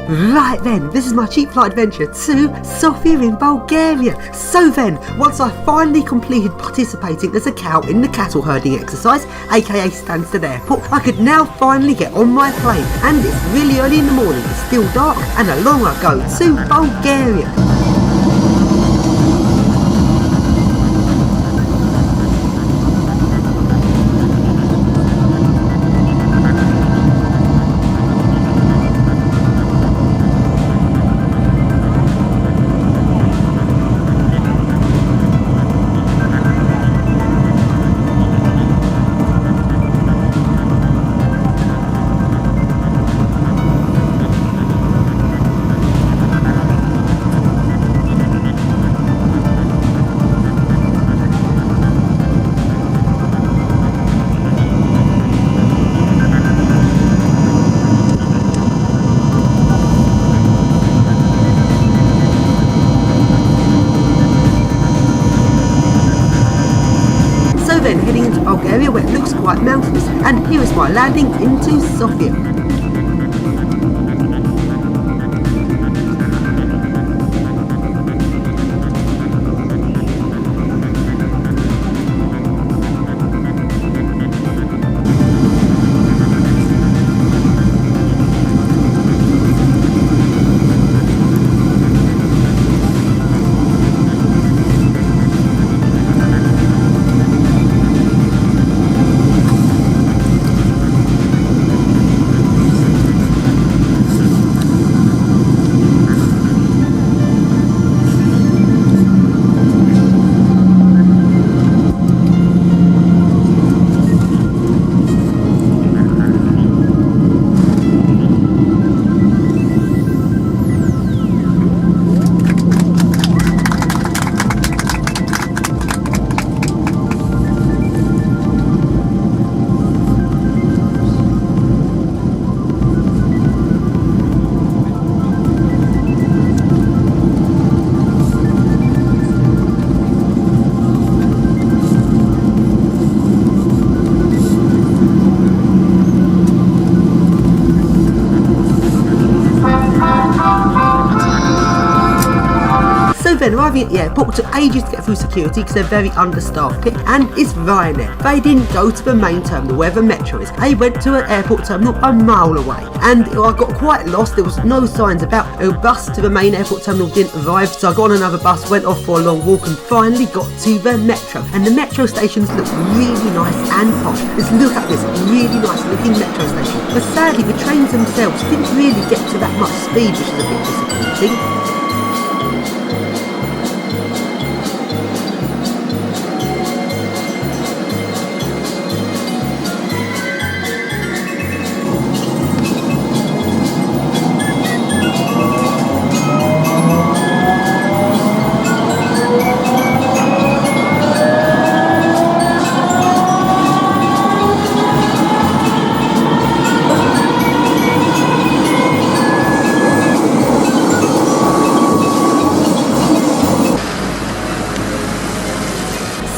Right then, this is my cheap flight adventure to Sofia in Bulgaria. So then, once I finally completed participating as a cow in the cattle herding exercise, aka Stansted Airport, I could now finally get on my plane. And it's really early in the morning, it's still dark, and along I go to Bulgaria. Then heading into Bulgaria where it looks quite mountainous, and here is my landing into Sofia. Then arriving at the airport took ages to get through security because they're very understaffed here, and it's Ryanair. They didn't go to the main terminal where the metro is. They went to an airport terminal a mile away, and I got quite lost. There was no signs about a bus to the main airport terminal didn't arrive, so I got on another bus, went off for a long walk, and finally got to the metro. And the metro stations look really nice and posh. Just look at this really nice looking metro station. But sadly, the trains themselves didn't really get to that much speed, which is a bit disappointing.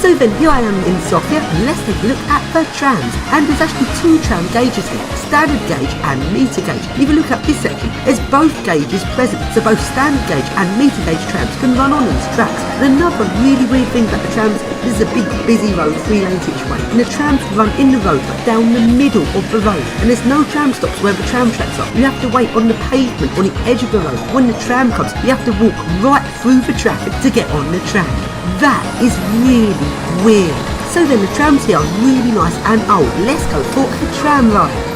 So then here I am in Sofia, and let's take a look at the trams. And there's actually two tram gauges here, standard gauge and meter gauge. And if you look at this section, there's both gauges present, so both standard gauge and meter gauge trams can run on these tracks. And another really weird thing about the trams, this is a big busy road, 3 lanes each way, and the trams run in the road but down the middle of the road, and there's no tram stops where the tram tracks are. You have to wait on the pavement on the edge of the road. When the tram comes, you have to walk right through the traffic to get on the tram. That is really weird. So then the trams here are really nice and old. Let's go for a tram ride.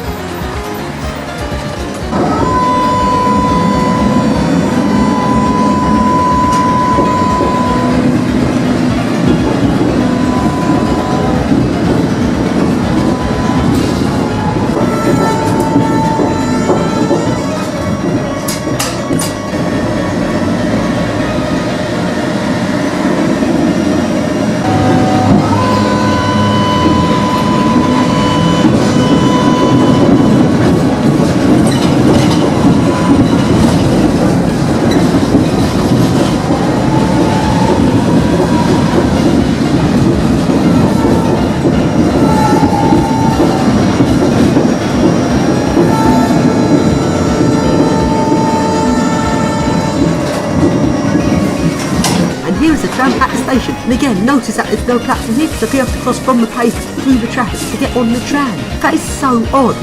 tram at the station. And again, notice that there's no platform here, so you have to cross from the pavement through the traffic to get on the tram. That is so odd.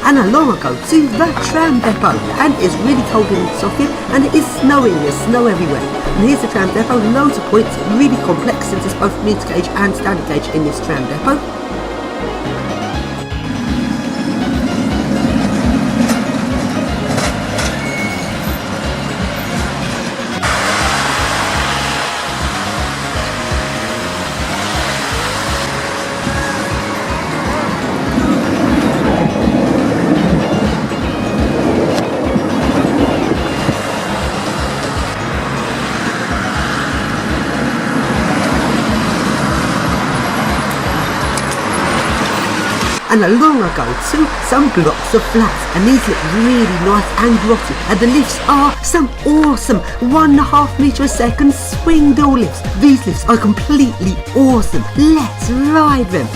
And along I go to the tram depot, and it's really cold in Sofia and it is snowing, there's snow everywhere. And here's the tram depot, loads of points, really complex since it's both meter gauge and standard gauge in this tram depot. And along I go to some blocks of flats, and these look really nice and grotty, and the lifts are some awesome 1.5 metre a second swing door lifts. These lifts are completely awesome. Let's ride them.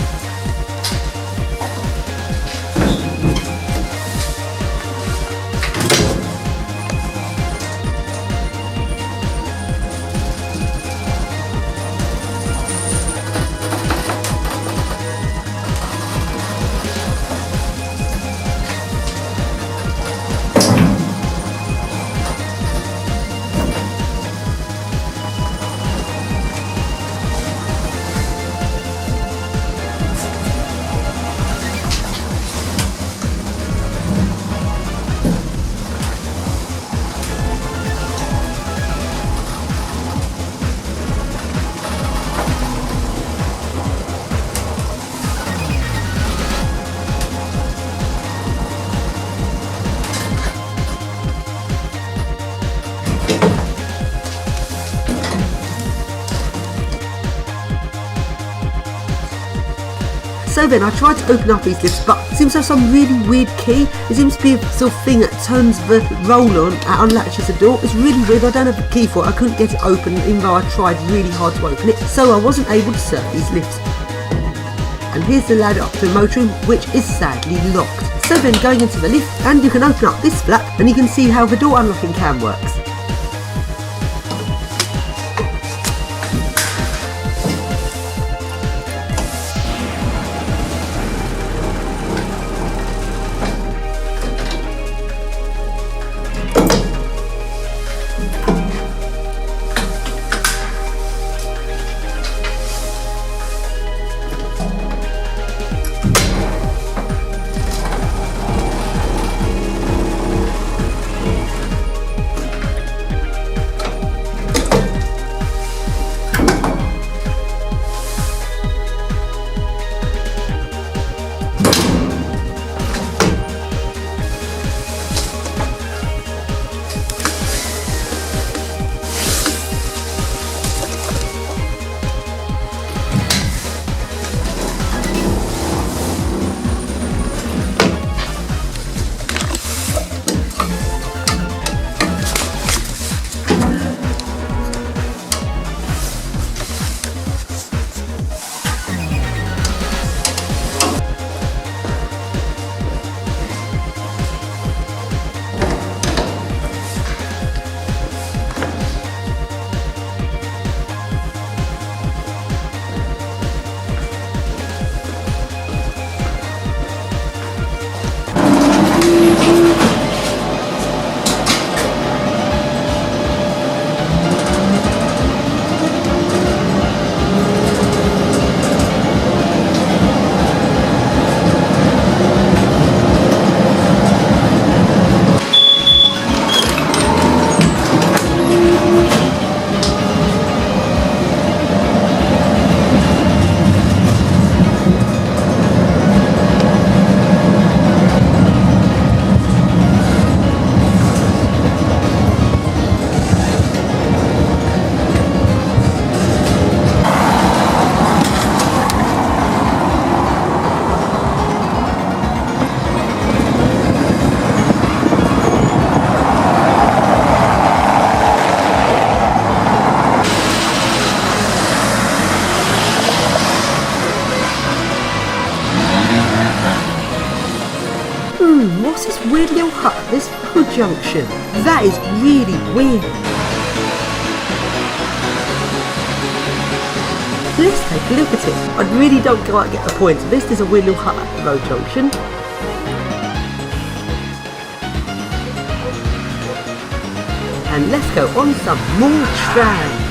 So then I tried to open up these lifts, but it seems to have some really weird key. It seems to be a sort of thing that turns the roll on and unlatches the door. It's really weird. I don't have a key for it. I couldn't get it open even though I tried really hard to open it. So I wasn't able to serve these lifts. And here's the ladder up to the motor room, which is sadly locked. So then going into the lift, and you can open up this flap and you can see how the door unlocking cam works. weird little hut at this road junction. That is really weird. Let's take a look at it. I really don't quite get the point of this. There's a weird little hut at the road junction. And let's go on some more trams.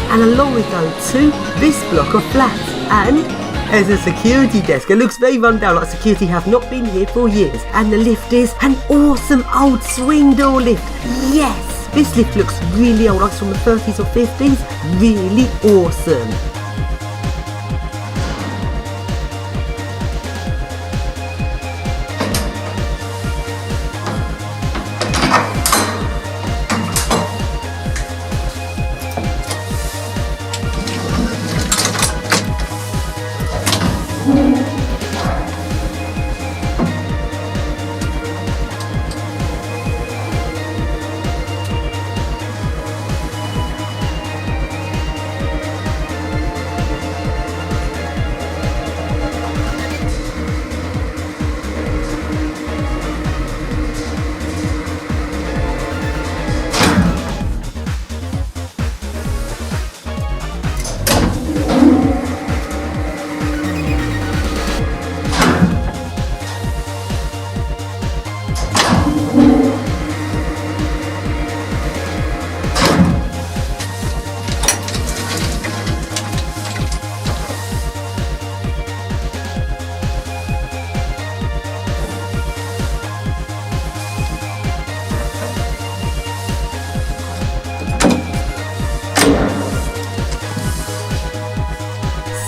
And along we go to this block of flats, and there's a security desk. It looks very run down, like security have not been here for years. And the lift is an awesome old swing door lift. Yes, this lift looks really old, like it's from the 30s or 50s. Really awesome.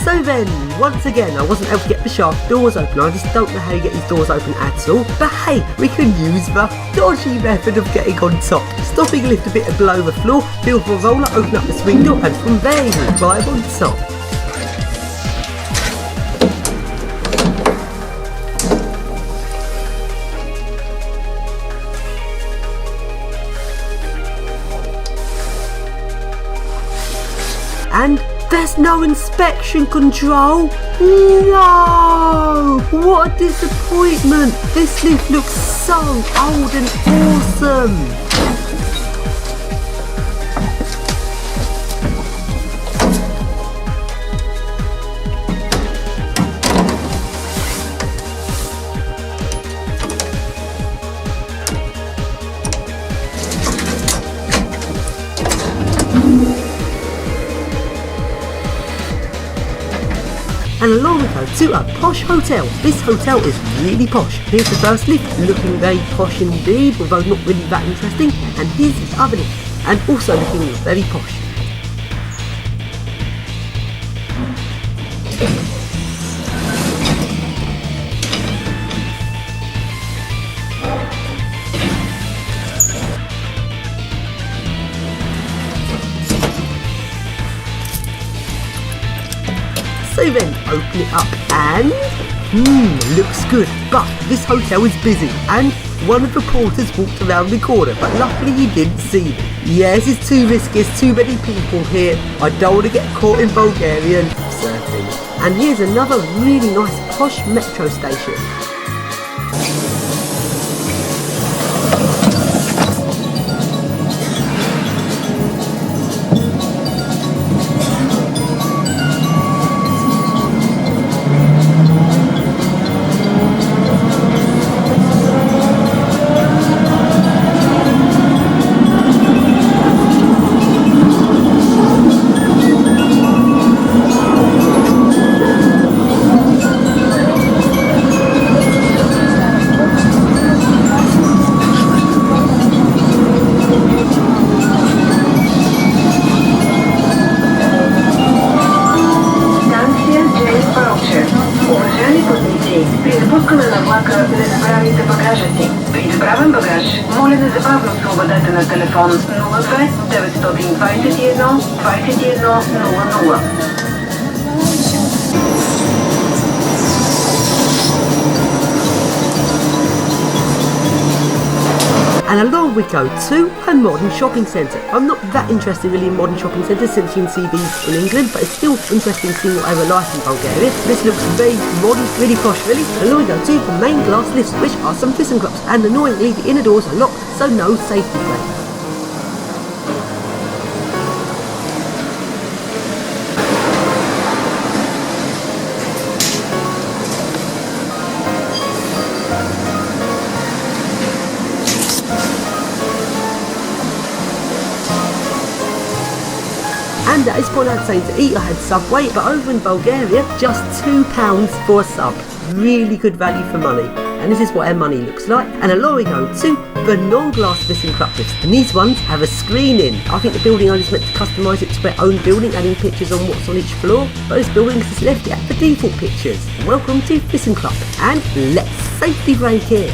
So then, once again, I wasn't able to get the shaft doors open. I just don't know how you get these doors open at all. But hey, we can use the dodgy method of getting on top. Stopping a lift a bit below the floor, feel for a roller, open up the swing door, and from there you can climb on top. And there's no inspection control. No! What a disappointment. This lift looks so old and awesome. And along we go to a posh hotel. This hotel is really posh. Here's the first lift, looking very posh indeed, although not really that interesting. And here's the other lift, and also looking very posh. So then, open it up and, looks good, but this hotel is busy and one of the porters walked around the corner, but luckily he didn't see me. Yes, it's too risky, there's too many people here, I don't want to get caught in Bulgarian surfing. And here's another really nice posh metro station. Magleitstøvstokking veitetid nå noe. And along we go to a modern shopping centre. I'm not that interested really in modern shopping centres since you can see these in England, but it's still interesting seeing what they were like in Bulgaria. This looks very modern, really posh really. And along we go to the main glass lifts, which are some ThyssenKrupps, and annoyingly the inner doors are locked, so no safety brake. And at this point I'd say to eat I had Subway, but over in Bulgaria just £2 for a sub. Really good value for money. And this is what our money looks like. And along we go to the non-glass ThyssenKrupp lifts. And these ones have a screen in. I think the building owner's meant to customise it to their own building, adding pictures on what's on each floor. But this building has left it at the default pictures. Welcome to ThyssenKrupp. And let's safety brake here.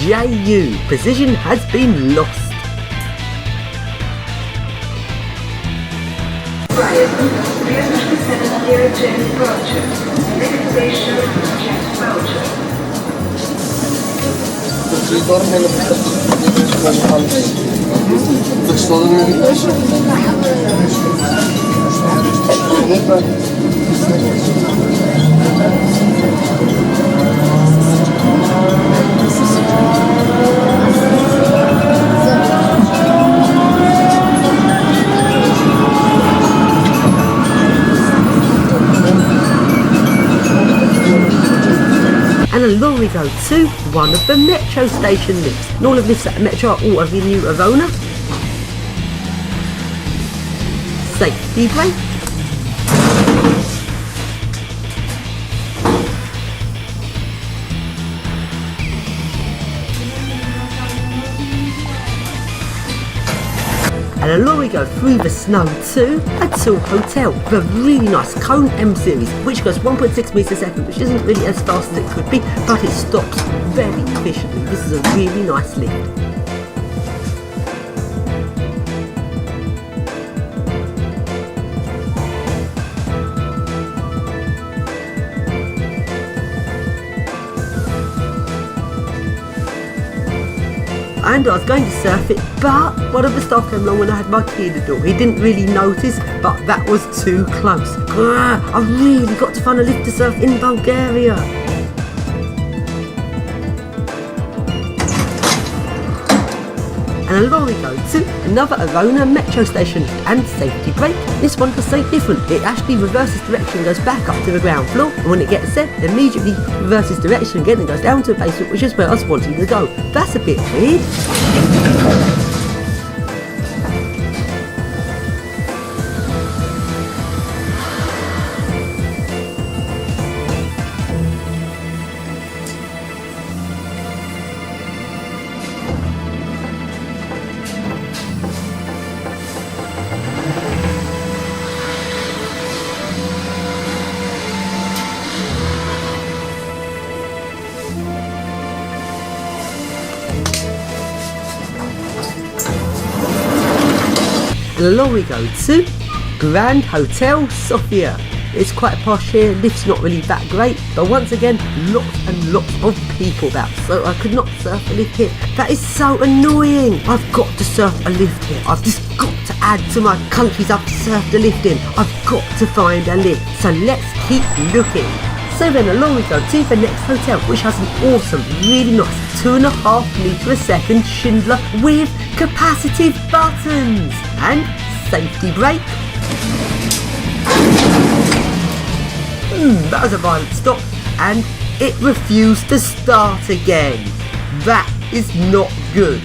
JU, position has been lost. Brian, Realistic 7 James Voucher. Next station, James Voucher. And along we go to one of the metro station lifts. And all of lifts at the metro are all of the new Avona. Safety brake. And along we go through the snow to a Tool Hotel, the really nice Cone M series, which goes 1.6 meters a second, which isn't really as fast as it could be, but it stops very efficiently. This is a really nice lift. And I was going to surf it, but one of the staff came along when I had my key in the door. He didn't really notice, but that was too close. I really got to find a lift to surf in Bulgaria. And along we go to another Avona metro station and safety brake. This one was so different. It actually reverses direction and goes back up to the ground floor, and when it gets there, it immediately reverses direction again and goes down to the basement, which is where I was wanting to go. That's a bit weird. And along we go to Grand Hotel Sofia. It's quite posh here, lift's not really that great, but once again, lots and lots of people about, so I could not surf a lift here. That is so annoying. I've got to surf a lift here. I've just got to add to my countries I've surfed a lift in. I've got to find a lift, so let's keep looking. So then along we go to the next hotel, which has an awesome, really nice 2.5 meter a second Schindler with capacitive buttons and safety brake. That was a violent stop, and it refused to start again. That is not good.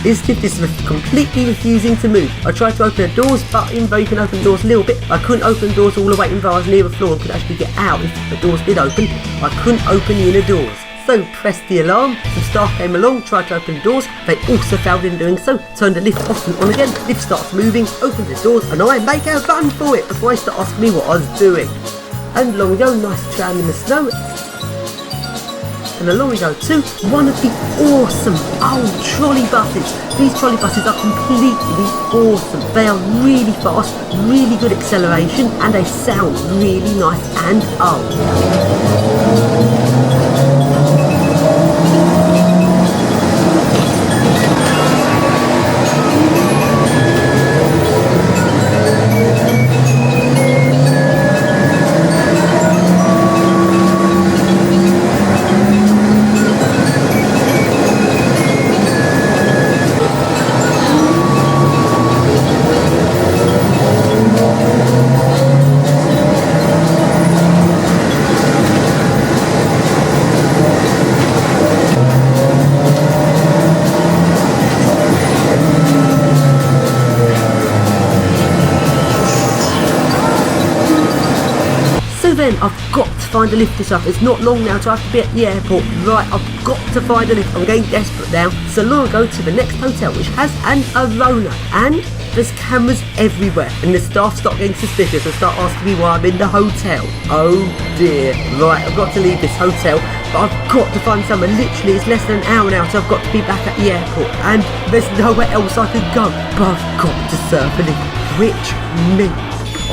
This lift is completely refusing to move. I tried to open the doors, but even though you can open the doors a little bit, I couldn't open doors all the way, even though I was near the floor and could actually get out if the doors did open. I couldn't open the inner doors. So pressed the alarm, some staff came along, tried to open the doors, they also failed in doing so, turned the lift off and on again, lift starts moving, opens the doors, and I make a run for it before they start asking me what I was doing. And along we go, nice tram in the snow. And along we go to one of the awesome old trolley buses. These trolley buses are completely awesome. They are really fast, really good acceleration, and they sound really nice and old. Then I've got to find a lift this up. It's not long now till I have to be at the airport. Right, I've got to find a lift. I'm getting desperate now. So long I go to the next hotel, which has an Arona, and there's cameras everywhere. And the staff start getting suspicious and start asking me why I'm in the hotel. Oh dear. Right, I've got to leave this hotel, but I've got to find somewhere. Literally, it's less than an hour now, so I've got to be back at the airport. And there's nowhere else I can go. But I've got to surf a lift, which means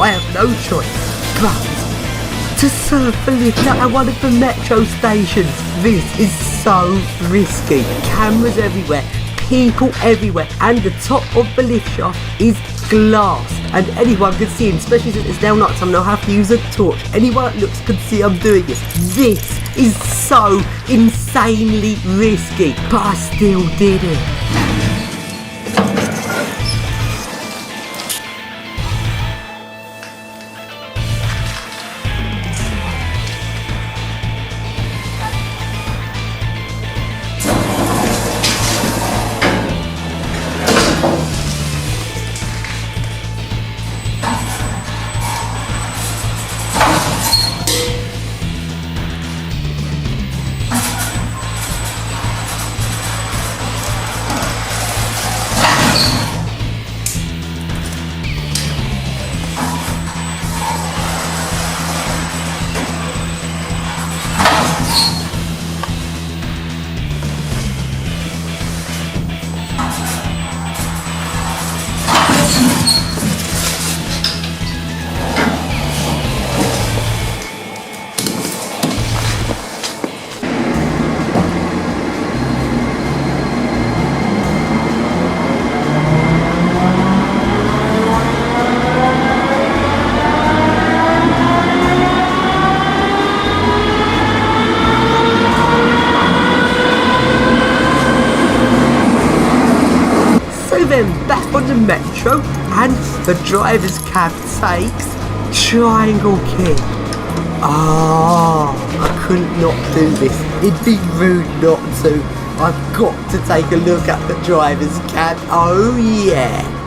I have no choice but to surf a lift at one of the metro stations. This is so risky. Cameras everywhere, people everywhere, and the top of the lift shaft is glass, and anyone can see him, especially since it's now night time and I have to use a torch. Anyone that looks can see I'm doing this. This is so insanely risky, but I still did it. Back on the metro, and the driver's cab takes Triangle Key. I couldn't not do this. It'd be rude not to. I've got to take a look at the driver's cab. Oh yeah.